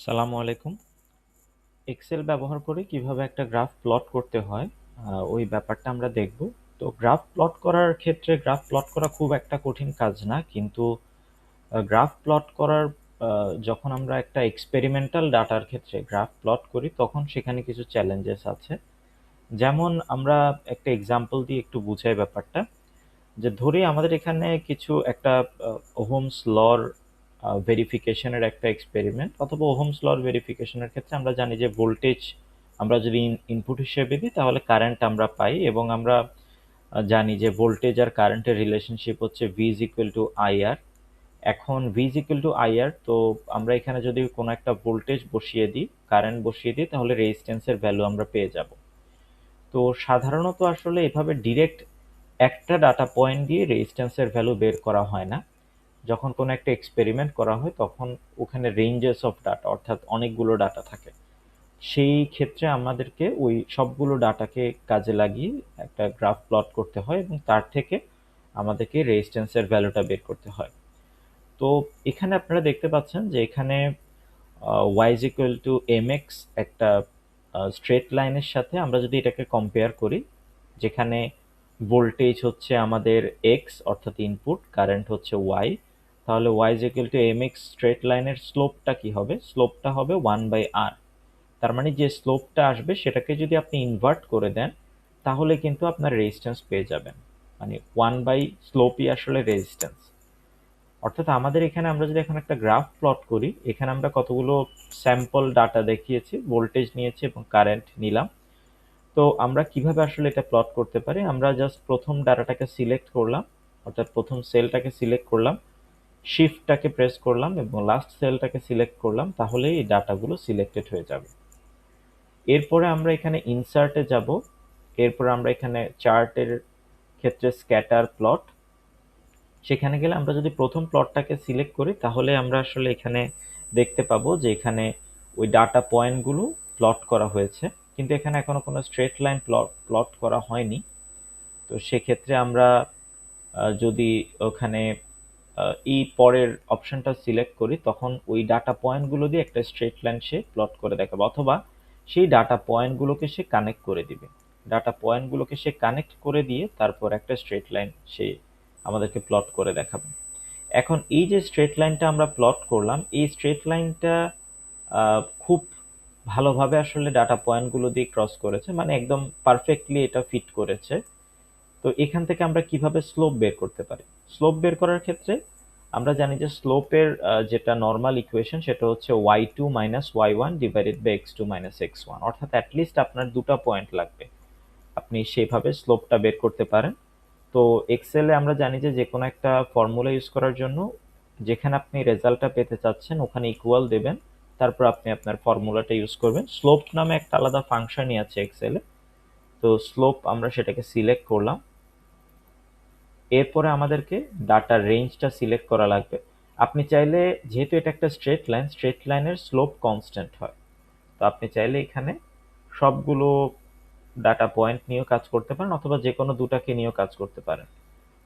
সালামু আলাইকুম। এক্সেল ব্যবহার করে কিভাবে একটা গ্রাফ প্লট করতে হয় ওই ব্যাপারটা আমরা দেখব। তো গ্রাফ প্লট করার ক্ষেত্রে গ্রাফ প্লট করা খুব একটা কঠিন কাজ না, কিন্তু গ্রাফ প্লট করার যখন আমরা একটা এক্সপেরিমেন্টাল ডাটার ক্ষেত্রে গ্রাফ প্লট করি তখন সেখানে কিছু চ্যালেঞ্জেস আছে। যেমন আমরা একটা এক্সাম্পল দিয়ে একটু বুঝাই ব্যাপারটা, যে ধরি আমাদের এখানে কিছু একটা ওহমস লর ভেরিফিকেশনের একটা এক্সপেরিমেন্ট, অথবা ওহমস লর ভেরিফিকেশনের ক্ষেত্রে আমরা জানি যে ভোল্টেজ আমরা যদি ইনপুট হিসেবে দিই তাহলে কারেন্ট আমরা পাই, এবং আমরা জানি যে ভোল্টেজ আর কারেন্টের রিলেশনশিপ হচ্ছে V is equal to IR. এখন V is equal to IR, তো আমরা এখানে যদি কোনো একটা ভোল্টেজ বসিয়ে দিই, কারেন্ট বসিয়ে দিই, তাহলে রেজিস্ট্যান্সের ভ্যালু আমরা পেয়ে যাব। তো সাধারণত আসলে এভাবে ডিরেক্ট একটা ডাটা পয়েন্ট দিয়ে রেজিস্ট্যান্সের ভ্যালু বের করা হয় না। যখন কোনো একটা এক্সপেরিমেন্ট করা হয় তখন ওখানে রেঞ্জেস অফ ডাটা, অর্থাৎ অনেকগুলো ডাটা থাকে। সেই ক্ষেত্রে আমাদেরকে ওই সবগুলো ডাটাকে কাজে লাগিয়ে একটা গ্রাফ প্লট করতে হয়, এবং তার থেকে আমাদেরকে রেজিস্ট্যান্সের ভ্যালুটা বের করতে হয়। তো এখানে আপনারা দেখতে পাচ্ছেন যে এখানে y is equal to mx একটা স্ট্রেট লাইনের সাথে আমরা যদি এটাকে কম্পেয়ার করি, যেখানে ভোল্টেজ হচ্ছে আমাদের x অর্থাৎ ইনপুট, কারেন্ট হচ্ছে y, তাহলে y is equal to mx straight লাইনের স্লোপটা কি হবে? স্লোপটা হবে 1/r। তার মানে যে স্লোপটা আসবে সেটাকে যদি আপনি ইনভার্ট করে দেন তাহলে কিন্তু আপনার রেজিস্ট্যান্স পেয়ে যাবেন। মানে 1/স্লোপই আসলে রেজিস্ট্যান্স। অর্থাৎ আমাদের এখানে আমরা যদি এখন একটা গ্রাফ প্লট করি, এখানে আমরা কতগুলো স্যাম্পল ডাটা দেখিয়েছি, ভোল্টেজ নিয়েছি এবং কারেন্ট নিলাম। তো আমরা কিভাবে আসলে এটা প্লট করতে পারি? আমরা জাস্ট প্রথম ডাটাটাকে সিলেক্ট করলাম, অর্থাৎ প্রথম সেলটাকে সিলেক্ট করলাম, শিফটটাকে প্রেস করলাম এবং লাস্ট সেলটাকে সিলেক্ট করলাম, তাহলে এই ডাটাগুলো সিলেক্টেড হয়ে যাবে। এরপরে আমরা এখানে ইনসার্টে যাব, এরপরে আমরা এখানে চার্টের ক্ষেত্রে স্ক্যাটার প্লট, সেখানে গেলে আমরা যদি প্রথম প্লটটাকে সিলেক্ট করি তাহলে আমরা আসলে এখানে দেখতে পাবো যে এখানে ওই ডাটা পয়েন্টগুলো প্লট করা হয়েছে, কিন্তু এখানে এখনো কোনো স্ট্রেট লাইন প্লট করা হয়নি। তো সেক্ষেত্রে আমরা যদি ওখানে এই পরের অপশনটা সিলেক্ট করি তখন ওই ডাটা পয়েন্টগুলো দিয়ে একটা স্ট্রেট লাইন সে প্লট করে দেখাবে, অথবা সেই ডাটা পয়েন্টগুলোকে সে কানেক্ট করে দিবে। ডাটা পয়েন্টগুলোকে সে কানেক্ট করে দিয়ে তারপর একটা স্ট্রেট লাইন সে আমাদেরকে প্লট করে দেখাবে। এখন এই যে স্ট্রেট লাইনটা আমরা প্লট করলাম, এই স্ট্রেট লাইনটা খুব ভালোভাবে আসলে ডাটা পয়েন্টগুলো দিয়ে ক্রস করেছে, মানে একদম পারফেক্টলি এটা ফিট করেছে। তো এখান থেকে আমরা কিভাবে স্লোপ বের করতে পারি? স্লোপ বের করার ক্ষেত্রে আমরা জানি যে স্লোপের যেটা নর্মাল ইকুয়েশন সেটা হচ্ছে y2 minus y1 divided by x2 minus x1, অর্থাৎ অ্যাটলিস্ট আপনার দুটো পয়েন্ট লাগবে, আপনি সেইভাবে স্লোপটা বের করতে পারেন। তো এক্সেলে আমরা জানি যে যে কোনো একটা ফর্মুলা ইউজ করার জন্য যেখানে আপনি রেজাল্টটা পেতে চাচ্ছেন ওখানে ইকুয়াল দেবেন, তারপর আপনি আপনার ফর্মুলাটা ইউজ করবেন। স্লোপ নামে একটা আলাদা ফাংশনই আছে এক্সেলে। তো স্লোপ আমরা সেটাকে সিলেক্ট করলাম, এরপরে আমাদেরকে ডাটার রেঞ্জটা সিলেক্ট করা লাগবে। আপনি চাইলে, যেহেতু এটা একটা স্ট্রেট লাইন, স্ট্রেট লাইনের স্লোপ কনস্ট্যান্ট হয়, তো আপনি চাইলে এখানে সবগুলো ডাটা পয়েন্ট নিয়েও কাজ করতে পারেন, অথবা যে কোনো দুটাকে নিয়েও কাজ করতে পারেন।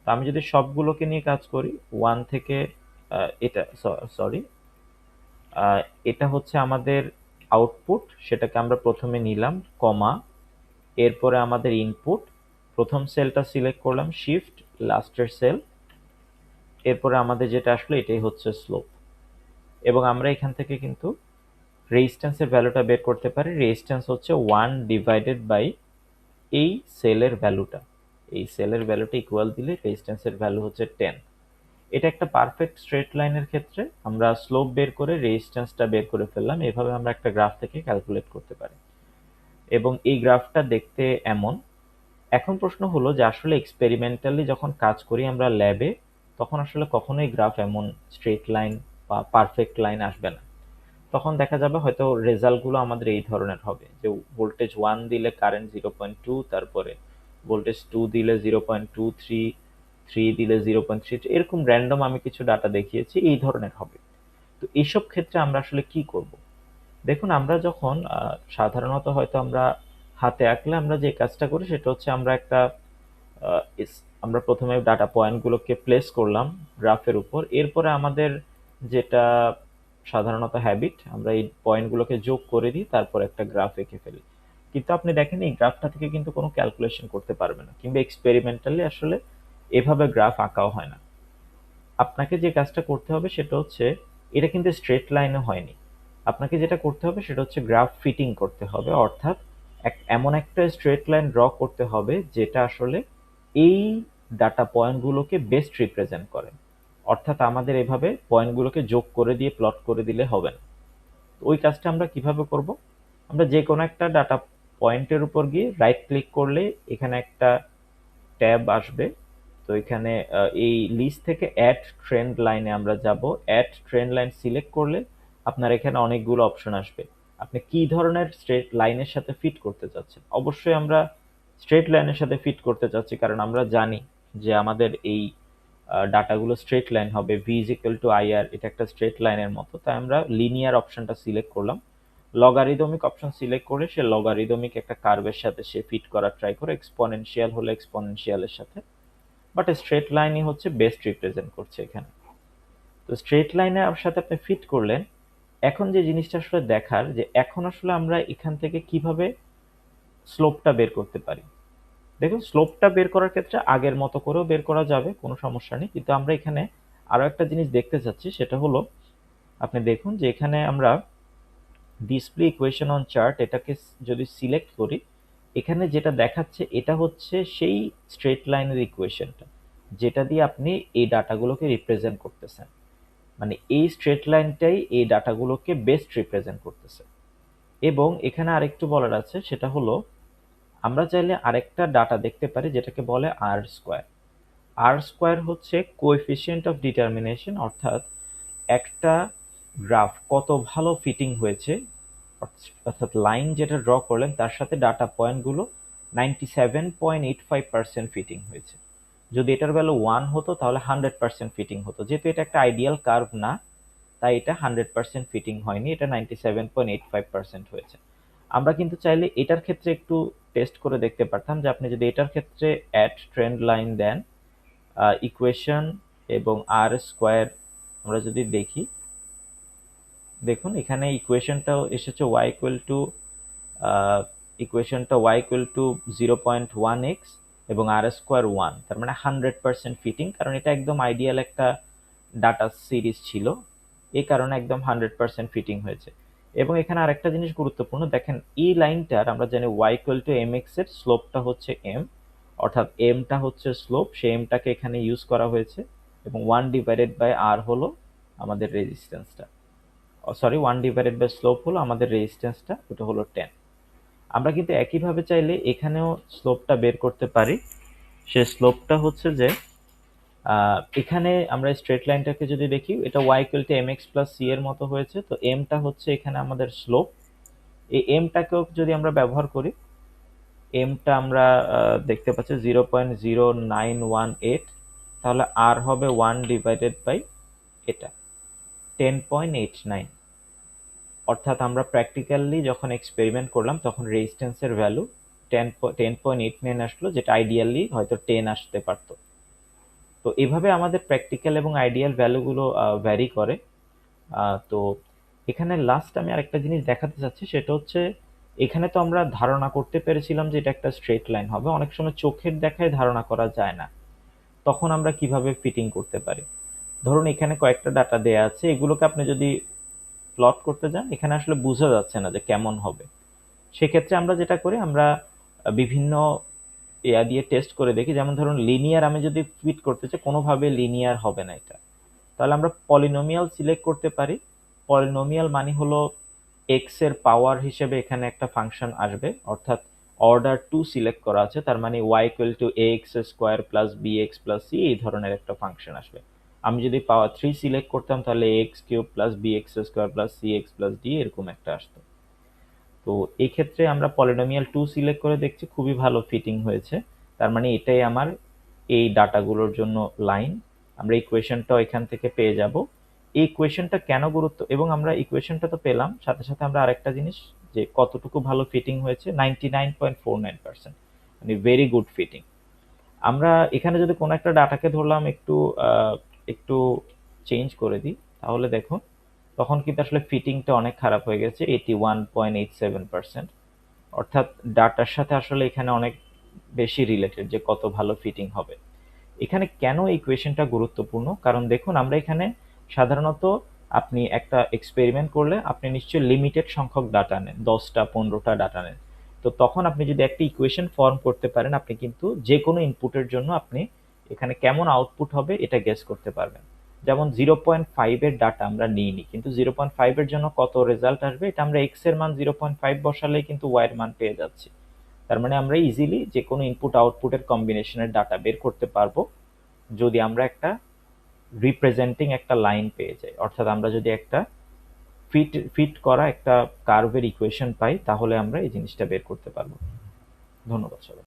তো আমি যদি সবগুলোকে নিয়ে কাজ করি, ওয়ান থেকে এটা সরি এটা হচ্ছে আমাদের আউটপুট, সেটাকে আমরা প্রথমে নিলাম কমা, এরপরে আমাদের ইনপুট, প্রথম সেলটা সিলেক্ট করলাম, শিফট লাস্টের সেল, এরপরে আমাদের যেটা আসলে এটাই হচ্ছে স্লোপ। এবং আমরা এখান থেকে কিন্তু রেজিস্ট্যান্সের ভ্যালুটা বের করতে পারি। রেজিস্ট্যান্স হচ্ছে 1 ডিভাইডেড বাই এই সেলের ভ্যালুটা, এই সেলের ভ্যালুটা ইকুয়াল দিলে রেজিস্ট্যান্সের ভ্যালু হচ্ছে 10। এটা একটা পারফেক্ট স্ট্রেট লাইনের ক্ষেত্রে আমরা স্লোপ বের করে রেজিস্ট্যান্সটা বের করে ফেললাম। এভাবে আমরা একটা গ্রাফ থেকে ক্যালকুলেট করতে পারি, এবং এই গ্রাফটা দেখতে এমন। এখন প্রশ্ন হলো যে আসলে এক্সপেরিমেন্টালি যখন কাজ করি আমরা ল্যাবে, তখন আসলে কখনোই গ্রাফ এমন স্ট্রেট লাইন বা পারফেক্ট লাইন আসবে না। তখন দেখা যাবে হয়তো রেজাল্টগুলো আমাদের এই ধরনের হবে, যে ভোল্টেজ 1 দিলে কারেন্ট 0.2, তারপরে ভোল্টেজ 2 দিলে 0.23, 3 দিলে 0.3, এরকম র্যান্ডম আমি কিছু ডাটা দেখিয়েছি, এই ধরনের হবে। তো এইসব ক্ষেত্রে আমরা আসলে কি করব? দেখুন, আমরা যখন সাধারণত হয়তো আমরা হাতে আঁকলে আমরা যে কাজটা করি সেটা হচ্ছে আমরা একটা আমরা প্রথমে ডাটা পয়েন্টগুলোকে প্লেস করলাম গ্রাফের উপর, এরপরে আমাদের যেটা সাধারণত হ্যাবিট, আমরা এই পয়েন্টগুলোকে যোগ করে দিই, তারপর একটা গ্রাফ এঁকে ফেলি। কিন্তু আপনি দেখেন এই গ্রাফটা থেকে কিন্তু কোনো ক্যালকুলেশন করতে পারবে না, কিংবা এক্সপেরিমেন্টালি আসলে এভাবে গ্রাফ আঁকাও হয় না। আপনাকে যে কাজটা করতে হবে সেটা হচ্ছে, এটা কিন্তু স্ট্রেট লাইনে হয়নি। আপনাকে যেটা করতে হবে সেটা হচ্ছে গ্রাফ ফিটিং করতে হবে, অর্থাৎ এমন একটা স্ট্রেট লাইন ড্র করতে হবে যেটা আসলে এই ডাটা পয়েন্টগুলোকে বেস্ট রিপ্রেজেন্ট করে। অর্থাৎ আমাদের এভাবে পয়েন্টগুলোকে যোগ করে দিয়ে প্লট করে দিলে হবে না। ওই কাজটা আমরা কিভাবে করব? আমরা যে কোনো একটা ডাটা পয়েন্টের উপর গিয়ে রাইট ক্লিক করলে এখানে একটা ট্যাব আসবে। তো এখানে এই লিস্ট থেকে অ্যাড ট্রেন্ড লাইনে আমরা যাব। অ্যাড ট্রেন্ড লাইন সিলেক্ট করলে আপনার এখানে অনেকগুলো অপশন আসবে। আপনি কি ধরনের স্ট্রেট লাইনের সাথে ফিট করতে চাচ্ছেন? অবশ্যই আমরা স্ট্রেট লাইনের সাথে ফিট করতে চাচ্ছি, কারণ আমরা জানি যে আমাদের এই ডাটাগুলো স্ট্রেট লাইন হবে। V is equal to I R, এটা একটা স্ট্রেট লাইনের মতো, তাই আমরা লিনিয়ার অপশনটা সিলেক্ট করলাম। লগারিদমিক অপশন সিলেক্ট করে সে লগারিদমিক একটা কার্ভের সাথে সে ফিট করার ট্রাই করে, এক্সপোনেনশিয়াল হলে এক্সপোনেনশিয়ালের সাথে। বাট স্ট্রেট লাইনই হচ্ছে বেস্ট রিপ্রেজেন্ট করছে এখানে। তো স্ট্রেট লাইনের সাথে আপনি ফিট করলেন। এখন যে জিনিসটা আসলে দেখার, যে এখন আসলে আমরা এখান থেকে কিভাবে স্লোপটা বের করতে পারি। দেখুন, স্লোপটা বের করার ক্ষেত্রে আগের মতো করেও বের করা যাবে, কোনো সমস্যা নেই। কিন্তু আমরা এখানে আরো একটা জিনিস দেখতে চাচ্ছি, সেটা হলো, আপনি দেখুন যে এখানে আমরা ডিসপ্লে ইকুয়েশন অন চার্ট এটাকে যদি সিলেক্ট করি, এখানে যেটা দেখাচ্ছে এটা হচ্ছে সেই স্ট্রেট লাইনের ইকুয়েশনটা, যেটা দিয়ে আপনি এই ডাটাগুলোকে রিপ্রেজেন্ট করতেছেন। মানে এই স্ট্রেট লাইনটাই এই ডাটাগুলোকে বেস্ট রিপ্রেজেন্ট করতেছে। এবং এখানে আরেকটু বলার আছে, সেটা হলো আমরা চাইলে আরেকটা ডাটা দেখতে পারি যেটাকে বলে আর স্কোয়ার। আর স্কোয়ার হচ্ছে কোএফিসিয়েন্ট অফ ডিটারমিনেশন, অর্থাৎ একটা গ্রাফ কত ভালো ফিটিং হয়েছে, অর্থাৎ লাইন যেটা ড্র করলেন তার সাথে ডাটা পয়েন্টগুলো 97.85% ফিটিং হয়েছে। যদি এটার ভ্যালু 1 হতো তাহলে 100% ফিটিং হতো। যেহেতু এটা একটা আইডিয়াল কার্ভ না, তাই এটা 100% ফিটিং হয়নি, এটা 97.85% হয়েছে। আমরা কিন্তু চাইলে এটার ক্ষেত্রে একটু টেস্ট করে দেখতে পারতাম, যে আপনি যদি এটার ক্ষেত্রে অ্যাড ট্রেন্ড লাইন দেন, ইকুয়েশন এবং আর স্কোয়ার আমরা যদি দেখি, দেখুন এখানে ইকুয়েশনটাও এসেছে y ইকুয়াল টু ইকুয়েশনটা y ইকুয়াল টু 0.1x এবং আর স্কোয়ার 1, তার মানে 100% ফিটিং, কারণ এটা একদম আইডিয়াল একটা ডাটা সিরিজ ছিল, এই কারণে একদম 100% ফিটিং হয়েছে। এবং এখানে আরেকটা জিনিস গুরুত্বপূর্ণ, দেখেন এই লাইনটার আমরা জানি y ইকুয়াল টু mx এর স্লোপটা হচ্ছে m, অর্থাৎ mটা হচ্ছে স্লোপ, সেই mটাকে এখানে ইউজ করা হয়েছে। এবং 1 ডিভাইডেড বাই r হলো আমাদের রেজিস্ট্যান্সটা, সরি 1 ডিভাইডেড বাই স্লোপ হলো আমাদের রেজিস্ট্যান্সটা, ওটা হলো 10। আমরা কিন্তু একইভাবে চাইলে এখানেও স্লোপটা বের করতে পারি। সে স্লোপটা হচ্ছে যে এখানে আমরা স্ট্রেট লাইনটাকে যদি দেখি, এটা y equal two mx plus c এর মতো হয়েছে, তো mটা হচ্ছে এখানে আমাদের স্লোপ। এই mটাকেও যদি আমরা ব্যবহার করি, mটা আমরা দেখতে পাচ্ছি 0.0918, তাহলে r হবে 1 ডিভাইডেড বাই এটা 10.89। অর্থাৎ আমরা প্র্যাকটিক্যালি যখন এক্সপেরিমেন্ট করলাম তখন রেজিস্ট্যান্সের ভ্যালু 10.89 আসলো, যেটা আইডিয়ালি হয়তো 10 আসতে পারতো। তো এভাবে আমাদের প্র্যাকটিক্যাল এবং আইডিয়াল ভ্যালুগুলো ভ্যারি করে। তো এখানে লাস্ট আমি আরেকটা জিনিস দেখাতে চাচ্ছি, সেটা হচ্ছে এখানে তো আমরা ধারণা করতে পেরেছিলাম যে এটা একটা স্ট্রেট লাইন হবে। অনেক সময় চোখের দেখায় ধারণা করা যায় না, তখন আমরা কিভাবে ফিটিং করতে পারি? ধরুন এখানে কয়েকটা ডাটা দেয়া আছে, এগুলোকে আপনি যদি প্লট করতে যান, এখানে আসলে বোঝা যাচ্ছে না যে কেমন হবে। সেক্ষেত্রে আমরা যেটা করি, আমরা বিভিন্ন দিয়ে টেস্ট করে দেখি। যেমন ধরুন লিনিয়ার আমি যদি ফিট করতে চাই, কোনোভাবে লিনিয়ার হবে না এটা, তাহলে আমরা পলিনোমিয়াল সিলেক্ট করতে পারি। পলিনোমিয়াল মানে হলো এক্স এর পাওয়ার হিসেবে এখানে একটা ফাংশন আসবে, অর্থাৎ অর্ডার 2 সিলেক্ট করা আছে, তার মানে y equal two ax square plus bx plus c, এই ধরনের একটা ফাংশন আসবে। আমি যদি পাওয়ার 3 সিলেক্ট করতাম তাহলে x cube plus bx square plus cx plus d এরকম একটা আসতো। তো এই ক্ষেত্রে আমরা পলিনোমিয়াল 2 সিলেক্ট করে দেখছি, খুবই ভালো ফিটিং হয়েছে। তার মানে এটাই আমার এই ডাটাগুলোর জন্য লাইন। আমরা ইকুয়েশনটাও এখান থেকে পেয়ে যাব। এই ইকুয়েশনটা কেন গুরুত্ব, এবং আমরা ইকুয়েশনটা তো পেলাম, সাথে সাথে আমরা আরেকটা জিনিস, যে কতটুকু ভালো ফিটিং হয়েছে, 99.49%, মানে ভেরি গুড ফিটিং। আমরা এখানে যদি কোনো একটা ডাটাকে ধরলাম একটু একটু চেঞ্জ করে দিই, তাহলে দেখুন তখন কিন্তু আসলে ফিটিংটা অনেক খারাপ হয়ে গেছে, 81.87%। অর্থাৎ ডাটার সাথে আসলে এখানে অনেক বেশি রিলেটেড যে কত ভালো ফিটিং হবে। এখানে কেন এই কোয়েশনটা গুরুত্বপূর্ণ, কারণ দেখুন আমরা এখানে সাধারণত আপনি একটা এক্সপেরিমেন্ট করলে আপনি নিশ্চয়ই লিমিটেড সংখ্যক ডাটা নেন, 10টা 15টা ডাটা নেন। তো তখন আপনি যদি একটা ইকুয়েশন ফর্ম করতে পারেন, আপনি কিন্তু যে কোনো ইনপুটের জন্য আপনি এখানে কেমন আউটপুট হবে এটা গেস করতে পারবেন। যেমন 0.5 এর ডাটা আমরা নিইনি, কিন্তু 0.5 এর জন্য কত রেজাল্ট আসবে এটা আমরা এক্স এর মান 0.5 বসালেই কিন্তু ওয়াই এর মান পেয়ে যাচ্ছি। তার মানে আমরা ইজিলি যে কোনো ইনপুট আউটপুটের কম্বিনেশনের ডাটা বের করতে পারবো যদি আমরা একটা রিপ্রেজেন্টিং একটা লাইন পেয়ে যাই। অর্থাৎ আমরা যদি একটা ফিট ফিট করা একটা কার্ভের ইকুয়েশন পাই, তাহলে আমরা এই জিনিসটা বের করতে পারবো। ধন্যবাদ সবাই।